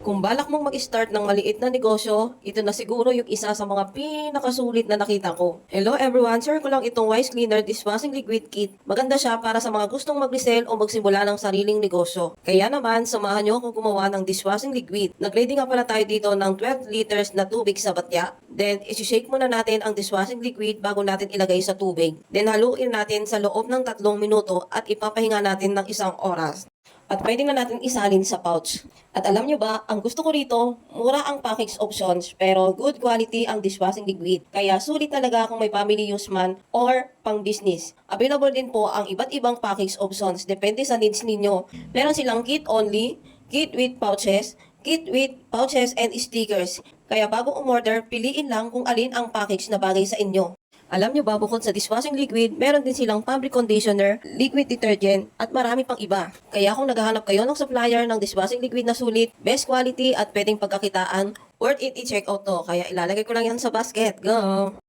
Kung balak mong mag-start ng maliit na negosyo, ito na siguro yung isa sa mga pinakasulit na nakita ko. Hello everyone, share ko lang itong Wise Cleaner Dishwashing Liquid Kit. Maganda siya para sa mga gustong mag-resell o magsimula ng sariling negosyo. Kaya naman, samahan nyo akong gumawa ng dishwashing liquid. Nag-ready nga pala tayo dito ng 12 liters na tubig sa batya. Then, isi-shake muna natin ang dishwashing liquid bago natin ilagay sa tubig. Then, haluin natin sa loob ng 3 minuto at ipapahinga natin ng 1 oras. At pwede na natin isalin sa pouch. At alam nyo ba, ang gusto ko rito, mura ang package options pero good quality ang dishwashing liquid. Kaya sulit talaga kung may family use man or pang business. Available din po ang iba't ibang package options depende sa needs ninyo. Meron silang kit only, kit with pouches and stickers. Kaya bago umorder, piliin lang kung alin ang package na bagay sa inyo. Alam nyo ba, bukod sa dishwashing liquid, meron din silang fabric conditioner, liquid detergent, at marami pang iba. Kaya kung naghahanap kayo ng supplier ng dishwashing liquid na sulit, best quality at pwedeng pagkakitaan, worth it i-check out to. Kaya ilalagay ko lang yan sa basket. Go!